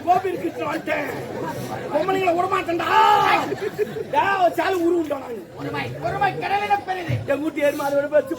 கோபியில் கிட்ட வந்துட்டேன். பொம்மளைங்களை விடமாட்டேன்டா. சாலு உருவிட்டோம். ஒருமை கடலிட பெரியது. என் கூட்டி ஏறுமா அதை விட வச்சு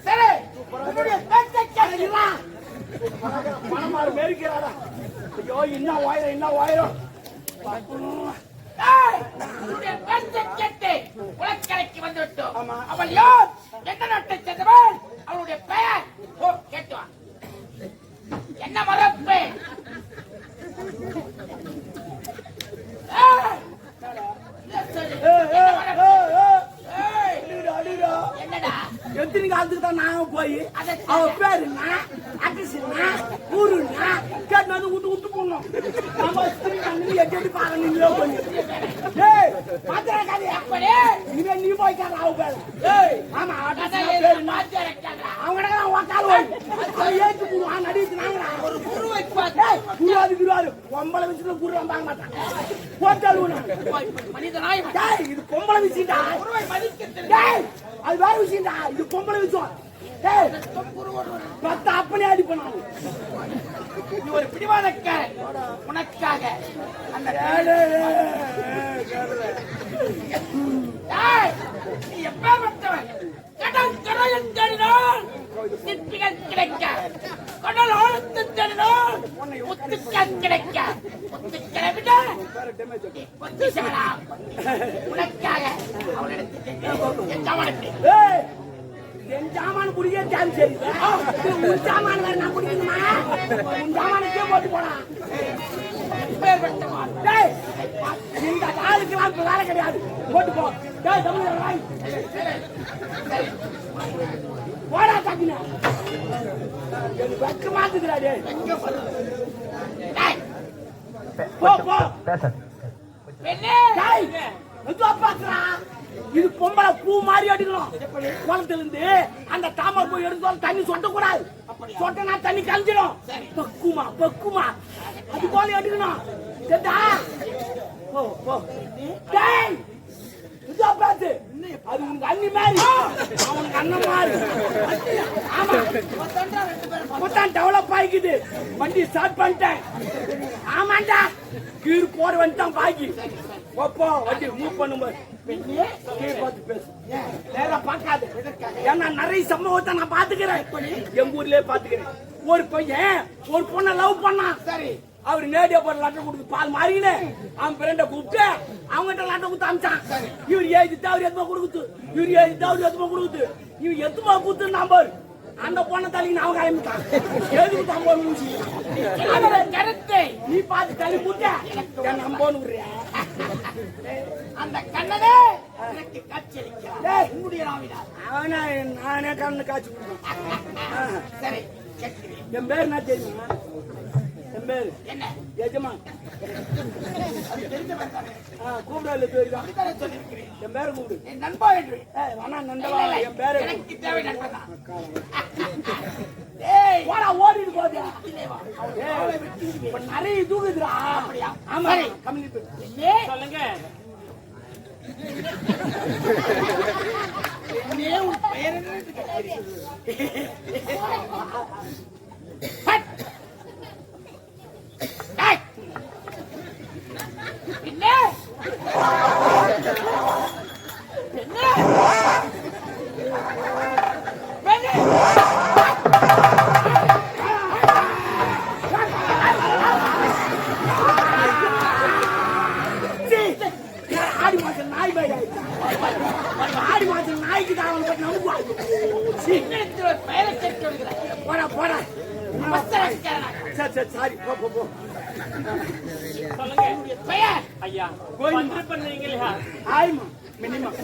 சரி பணமாறு மேரிக்கிறாரா. ஐயோ இன்னும் வாயிரம் இன்னும் வாயிரம். உலக்கரைக்கு வந்து விட்டோம். அவள் யார்? எந்த நாட்டை சேர்ந்தவள்? அவளுடைய பெயர் கேட்டுவா. என்ன மரப்பு? என்னடா எத்தனை காலத்துக்கு தான் நாங்க போய் அவ பேருன்னா அட்ரஸ்னா ஊருன்னா கேட்டு வந்து விட்டு விட்டு போனோம். எட்டி பாருங்க நீ போய்க்காத அவ பேரு. ஆமா அவங்க ஏற்று போடுவான் நடிக்கிறாங்க. ஒரு குருவை குருவாது குருவாரு பொம்பளை வச்சுட்டு குரு வந்தாங்க மாட்டான் மனிதனாய் இது பொம்பளை விஷயம்டா. அது வேற விஷயம்டா. இது பொம்பளை விஷயம். அப்பனே அடி பண்ணாங்க. ஒரு பிடிவாதக்காரன் உனக்காக அந்த நீ எப்பவன் கடல் கரையில் தேடினான் சிற்பிகள் கிடைக்க, கடல் ஆழத்து தேடினான் முத்துக்கள் கிடைக்க, முத்துக்களை விட புத்திசாலாம் உனக்காக அவனிடத்தில் என் சாமான குடியே சாமி சரி. உன் சாமான வேற நான் குடிக்கணுமா? உன் சாமானக்கே போட்டு போனா இந்த ஆளுக்கெல்லாம் இப்ப வேலை கிடையாது. போட்டு போ. போடா தக்கின வெக்க மாத்துக்கிறாடே. போ போ பாக்குறா. இது பொம்பளை பூ மாதிரி அடிக்கணும். குளத்துல இருந்து அந்த தாமரை போய் எடுத்தாலும் தண்ணி சொட்டக்கூடாது. சொட்டனா தண்ணி கலைஞ்சிடும். பக்குமா பக்குமா அது போல எடுக்கணும். பார்த்து அது உனக்கு அண்ணி மாதிரி அவனுக்கு அண்ணன் மாதிரி. ஆமா மொத்தம் டெவலப் ஆகிக்குது. வண்டி ஸ்டார்ட் பண்ணிட்டேன். ஆமாண்டா கீழ் போற வந்துட்டான் பாக்கி. அப்போ வண்டி மூவ் பண்ணும்போது பார்த்து பேசு. நேரா பார்க்காது. ஏன்னா நிறைய சம்பவத்தை நான் பாத்துக்கிறேன். எங்க ஊர்லயே பாத்துக்கிறேன். ஒரு பையன் ஒரு பொண்ணை லவ் பண்ணான். சரி அவரு நேடியா போற லட்டை கொடுத்து பால் மாறினு அவன் ஃப்ரெண்ட கூப்பிட்டு அவங்ககிட்ட லட்டை கொடுத்து அமிச்சான். இவர் ஏஜிட்டு அவர் எதுமா கொடுக்குது, இவர் ஏஜிட்டு அவர் எதுமா கொடுக்குது, இவர் எதுமா கொடுத்து நம்பர் அந்த பொண்ணை தள்ளின்னு அவன் கிளம்பிட்டான். எதுக்கு தம்பு கருத்தை நீ பார்த்து தள்ளி கூட்ட என் நம்பன்னு விடுறியா? அந்த கண்ணனே எனக்கு காட்சி அளிக்கிறான். உன்னுடைய நாவினால் அவனா நானே கண்ணு காட்சி கொடுப்பேன். சரி என் பேர் என்ன தெரியுமா? என் பேரு என்ன எஜமா கூப்பிடல தெரியுதா? என் பேரை கூப்பிடு. என் நண்பா என்று வேணா நண்பா என் பேரை எனக்கு தேவை நண்பனா. போடா ஓடிட்டு போதா நிறைய தூக்குதுடா. ஆமா கம்யூனிட்டி சொல்லுங்க. உன் பெயர் என்ன? ஆடி மாசம் நாய்க்கு தான் பெயரை கேட்டு போடா போடா. சரி சாரி போ போ போ. சொல்லுங்க பெயர். ஐயா கோயில் பண்ணீங்க இல்லையா? ஆயிமா மினிமம்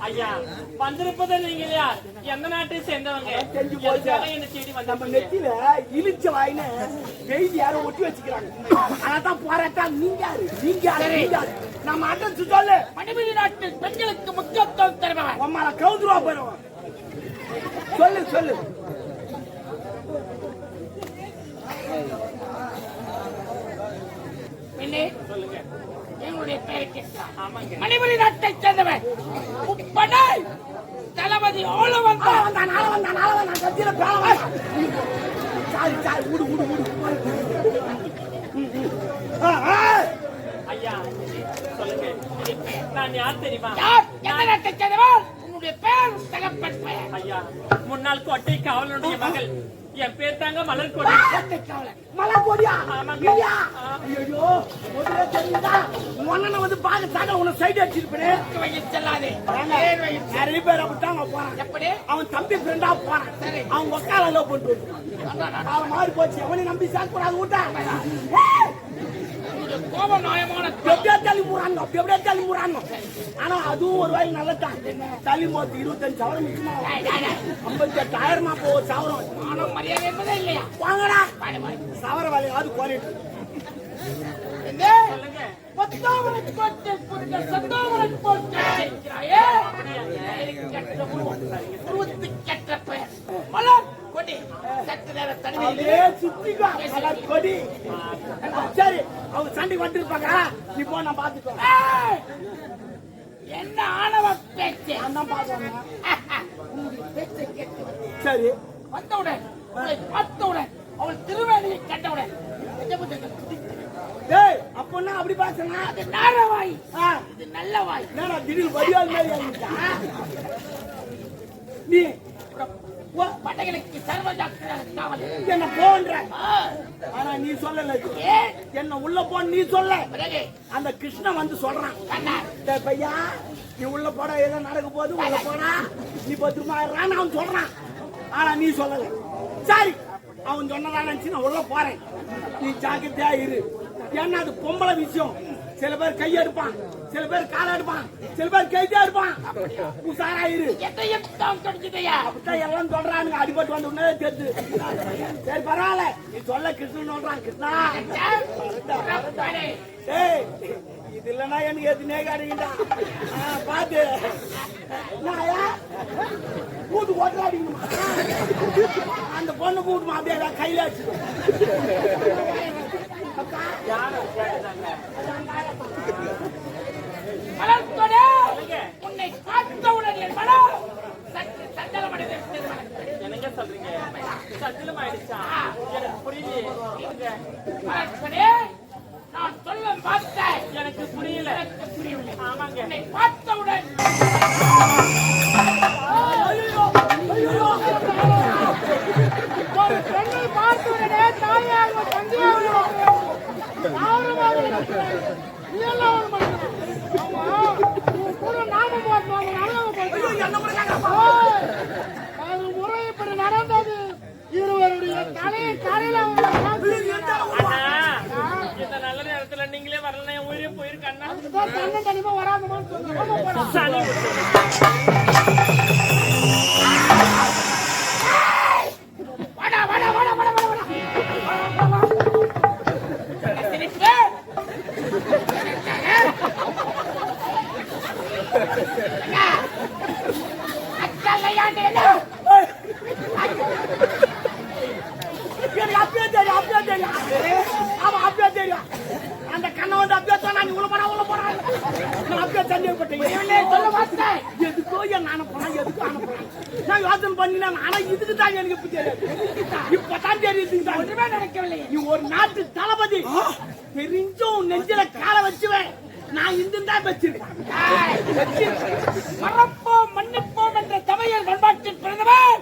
ஐயா வந்திருப்பது நீங்க இல்லையா? எந்த நாட்டை சேர்ந்தவங்க? என்ன தேடி வந்த? நம்ம நெத்தில இழிச்ச வாயின வெயில் யாரும் ஒட்டி வச்சுக்கிறாங்க. அதான் போராட்டா. நீங்க யாரு? நீங்க யாரு? நம்ம அட்ரஸ் சொல்லு. மணிமணி நாட்டில் பெண்களுக்கு முக்கியத்துவம் தருபவன். அம்மா கவுதுருவா போறவன். சொல்லு சொல்லு. சொல்லுங்க. அவருடைய பெயரை கேட்கிறார். ஆமாங்க. மணிபுரி நாட்டை சேர்ந்தவன் முப்படை தளபதி ஆள வந்தான். கட்சியில சாரி ஊடு ஐயா சொல்லுங்க, நான் யார் தெரியுமா? யார்? எந்த நாட்டை சேர்ந்தவன்? உன்னுடைய பெயர் தகப்பன் பெயர். ஐயா, முன்னாள் கோட்டை காவலனுடைய மகள். என் பேர் தாங்க மலர்கொடி. மலர்கொடியா? ஆமாங்க. ஐயோ, முதல்ல தெரியுதா? உன்னை வந்து பாக்க உன்னை சைடு அடிச்சிருப்பேன். செல்லாதே. நிறைய பேர் அப்படித்தாங்க போறான். எப்படி? அவன் தம்பி ஃப்ரெண்டா போறான். அவன் ஒக்கால லவ் பண்ணிட்டு அவன் மாறி போச்சு. அவனை நம்பி சேர்க்க கூடாது. விட்டா கோபம் நியாயமான எப்படியா தள்ளி போறாங்க. ஆனா அதுவும் ஒரு வாய் நல்லதான். தள்ளி போத்து 25 சவரம் மிச்சமா 58,000 போ சவரம். மானம் மரியாதை என்பதே இல்லையா? வாங்கடா சவர வேலையாவது குறையிட்டு சொல்லுங்க. பத்தாவரத்து கோட்டை புரிந்த சந்தாவரத்து கோட்டை இருக்கிறாயே. உருவத்து கெட்ட பெயர் மலர் கொடி. சற்று நேரம் தனிமையிலே சுத்திக்கா கொடி. சரி அவங்க சண்டைக்கு வந்துருப்பாங்க. நீ போ, நான் பாத்துக்கோ. என்ன ஆணவ பேச்சு. நான் பாக்குறேன். உன்னுடைய பேச்சை கேட்டு சரி வந்தவுடன் அவளை பார்த்தவுடன் அவள் திருவேணியை கண்டவுடன் டேய் அப்பன்னா அப்படி பாக்கனா? அது நார வாய், இது நல்ல வாய். என்னடா திடீர் வடிவால் மாதிரி ஆயிட்டா? நீ படைகளுக்கு சர்வஜாக்கிரதை காவல். என்ன போன்ற ஆனா நீ சொல்லல. ஏன் என்ன உள்ள போன்னு நீ சொல்ல. பிறகு அந்த கிருஷ்ணன் வந்து சொல்றான், கண்ணார் டேய் பையா நீ உள்ள போடா, ஏதோ நடக்க போகுது, உள்ள போடா, நீ பத்திரமா இருறான்னு அவன் சொல்றான். ஆனா நீ சொல்லல. சரி அவன் சொன்னதான் நினைச்சு நான் உள்ள போறேன். நீ ஜாக்கிரதையா இரு. ஏன்னா அது பொம்பளை விஷயம். சில பேர் கையெடுப்பான், சில பேர் கால எடுப்பான், சில பேர் கைதா இருப்பான். உசாரா இரு. எதையும் தான் கிடைச்சதையா? அப்படித்தான் எல்லாம் சொல்றானுங்க. அடிபட்டு வந்து உடனே தெரிஞ்சு. சரி பரவாயில்ல, நீ சொல்ல கிருஷ்ணன் சொல்றான். கிருஷ்ணா டேய் இது இல்லைன்னா எனக்கு எதுனே கிடைக்கிட்டா பாத்து கூட்டு ஓட்டல அடிக்கணுமா? அந்த பொண்ணு கூட்டுமா அப்படியே கையில அடிச்சு மலர்கொடே, உன்னை பார்த்தவுடன் என் மனம் சற்று சஞ்சலமடைந்தது. என்னங்க சொல்றீங்க? சஞ்சலம் ஆயிடுச்சா? எனக்கு புரியலையே. மலர்கொடே, நான் சொல்ல பார்த்தேன் எனக்கு புரியல. புரியவில்லை. ஆமாங்க. உன்னை பார்த்தவுடன் ஒரு பெண்ணை பார்த்தவுடனே தாயாக தந்தையாக அது முறை இப்படி நடந்தது. இருவருடைய தலையை காலையில இந்த நல்ல நேரத்துல நீங்களே வரல, என் உயிரே போயிருக்கு அண்ணா. தன்னை தனிமா வராதுமான்னு சனி வாடா வாடா வாடா வாடா வாடா சிரிப்பு. அச்சல்லையாண்டே அப்படியே தெரியும், அப்படியே தெரியும். ஆமா அப்படியே தெரியும். அந்த கண்ணை வந்து அப்படியே சொன்னா நீ உள்ள போனா நான் அப்படியே சந்தேகப்பட்டேன். சொல்ல பார்த்தேன். எதுக்கோ என் அனுப்புறேன், எதுக்கு அனுப்புறேன் நான் யோசனை பண்ணினேன். ஆனா இதுக்கு தான் எனக்கு இப்ப தெரியாது. இப்பதான் தெரியுது. ஒன்றுமே நடக்கவில்லை. நீ ஒரு நாட்டு தளபதி தெரிஞ்சும் நெஞ்சில கால வச்சுவேன். நான் இந்துதான் வச்சிருக்கேன். மறப்போம் மன்னிப்போம் என்ற தமிழர் பண்பாட்டின் பிரதமர்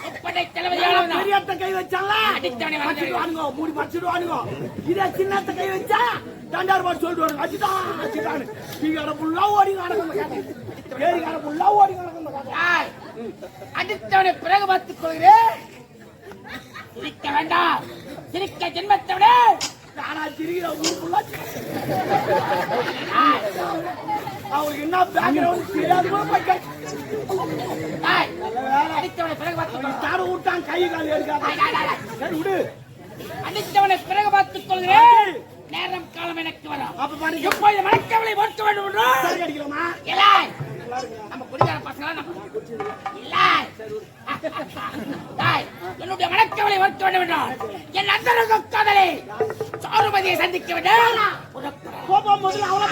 இப்படை தலைவதியாளர் பெரியத்த கை வச்சால அடித்தவனை வச்சுடுவானுங்க, மூடி மறைச்சிடுவானுங்க. இதே சின்னத்த கை வச்சா தண்டார் பாட்டு சொல்லிடுவாங்க. அச்சுட்டானு நீங்க ஃபுல்லா ஓடி நடக்கும். ஏறி கால ஃபுல்லா ஓடி நடக்கும். அடித்தவனை பிறகு பார்த்துக் கொள்கிறேன். சிரிக்க வேண்டாம். சிரிக்க ஜென்மத்தை விட ஆனா சிரிக்கிற ஊர் ஃபுல்லா அவங்களுக்கு என்ன பேக்ரவுண்ட் தெரியாது. அடித்தவனை பிறகு பார்த்துக் தார விட்டான் கை கால் எடுக்காத. சரி விடு. அடித்தவனை பிறகு பார்த்துக் கொள்கிறேன். நேரம் காலம் எனக்கு வரும். அப்ப பாருங்க எப்போது மணக்கவலை மறுக்க வேண்டும் என்றோ சரி அடிக்கலாமா? இல்லை. நம்ம குடிகார பசங்க இல்லை. என்னுடைய மணக்கவலை மறுக்க வேண்டும் என்றோ என் அந்தரங்க காதலை சாருமதியை சந்திக்க வேண்டும். போ முதல்ல அவளை